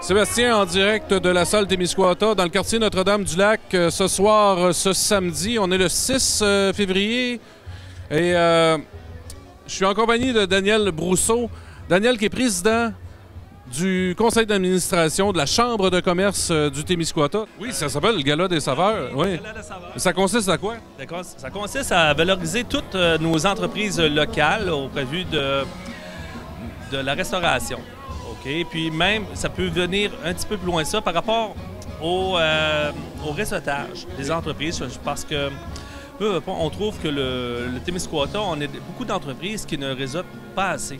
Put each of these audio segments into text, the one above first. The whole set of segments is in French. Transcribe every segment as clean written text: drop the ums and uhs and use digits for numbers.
Sébastien, en direct de la salle Témiscouata, dans le quartier Notre-Dame-du-Lac, ce soir, ce samedi. On est le 6 février et je suis en compagnie de Daniel Brousseau. Daniel qui est président du conseil d'administration de la Chambre de commerce du Témiscouata. Oui, ça s'appelle le Gala des saveurs. Oui. Le Gala des saveurs. Ça consiste à quoi? Ça consiste à valoriser toutes nos entreprises locales au prévu de la restauration. OK? Puis même, ça peut venir un petit peu plus loin de ça par rapport au réseautage des entreprises, parce que on trouve que le Témiscouata, on a beaucoup d'entreprises qui ne réseautent pas assez.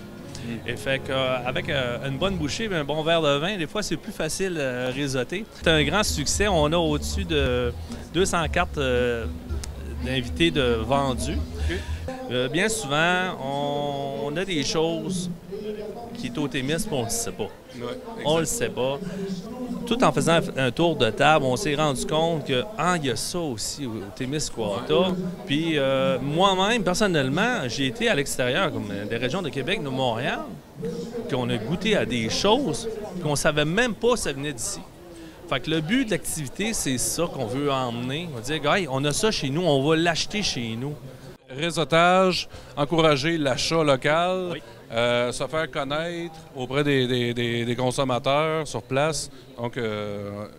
Et fait qu'avec une bonne bouchée et un bon verre de vin, des fois, c'est plus facile à réseauter. C'est un grand succès. On a au-dessus de 200 cartes d'invités vendus. Okay. Bien souvent, on a des choses qui est au Témis, puis on ne le sait pas. Ouais, on le sait pas. Tout en faisant un tour de table, on s'est rendu compte que il y a ça aussi au Témiscouata. Puis moi-même, personnellement, j'ai été à l'extérieur, comme des régions de Québec, de Montréal, qu'on a goûté à des choses qu'on ne savait même pas que ça venait d'ici. Fait que le but de l'activité, c'est ça qu'on veut emmener. On va dire, hey, on a ça chez nous, on va l'acheter chez nous. Réseautage, encourager l'achat local, oui. Se faire connaître auprès des consommateurs sur place. Donc,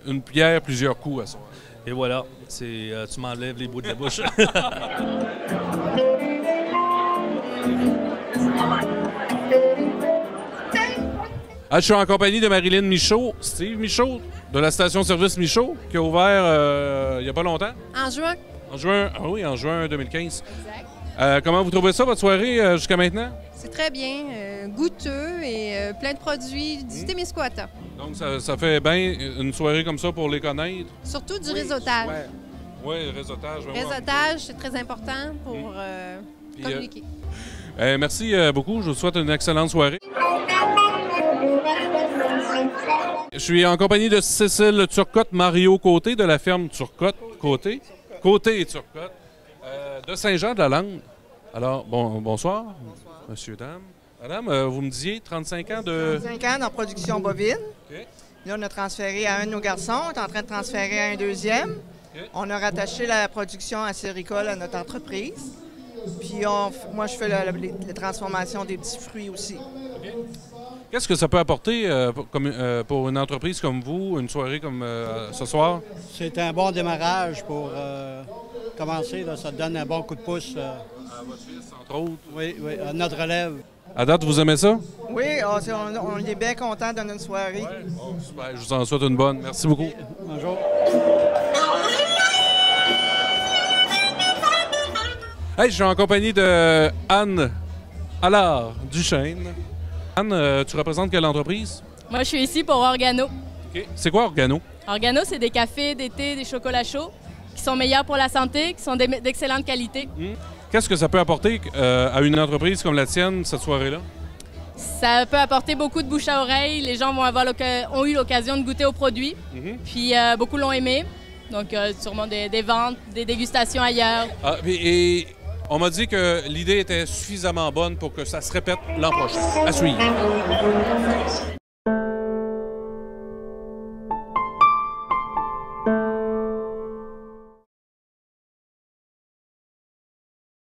une pierre, plusieurs coups à ça. Et voilà, tu m'enlèves les bouts de la bouche. Je suis en compagnie de Marilyn Michaud, Steve Michaud, de la station-service Michaud, qui a ouvert il n'y a pas longtemps. En juin. En juin, ah oui, en juin 2015. Exact. Comment vous trouvez ça, votre soirée, jusqu'à maintenant? C'est très bien, goûteux et plein de produits du Témiscouata. Donc, ça fait bien une soirée comme ça pour les connaître? Surtout du réseautage. Oui, le réseautage. Réseautage, c'est très important pour communiquer. Merci beaucoup. Je vous souhaite une excellente soirée. Je suis en compagnie de Cécile Turcotte-Mario Côté de la ferme Turcotte-Côté. Côté et Turcotte. De Saint-Jean-de-la-Lande. Alors, bonsoir. Bonsoir. Monsieur, dame. Madame, vous me disiez 35 ans de... 35 ans dans production bovine. Okay. Là, on a transféré à un de nos garçons. On est en train de transférer à un deuxième. Okay. On a rattaché la production acéricole à notre entreprise. Puis moi, je fais la transformation des petits fruits aussi. Okay. Qu'est-ce que ça peut apporter pour une entreprise comme vous, une soirée comme ce soir? C'est un bon démarrage pour commencer. Là, ça donne un bon coup de pouce. À votre fils, entre autres? Oui, à notre relève. À date, vous aimez ça? Oui, on est bien content de notre soirée. Ouais. Oh, super. Je vous en souhaite une bonne. Merci beaucoup. Bonjour. Hey, je suis en compagnie de Anne Allard Duchesne. Anne, tu représentes quelle entreprise? Moi, je suis ici pour Organo. Okay. C'est quoi Organo? Organo, c'est des cafés, des thés, des chocolats chauds qui sont meilleurs pour la santé, qui sont d'excellente qualité. Qu'est-ce que ça peut apporter à une entreprise comme la tienne, cette soirée-là? Ça peut apporter beaucoup de bouche à oreille. Les gens ont eu l'occasion de goûter aux produits. Puis beaucoup l'ont aimé. Donc, sûrement des ventes, des dégustations ailleurs. Ah, et on m'a dit que l'idée était suffisamment bonne pour que ça se répète l'an prochain. À suivre.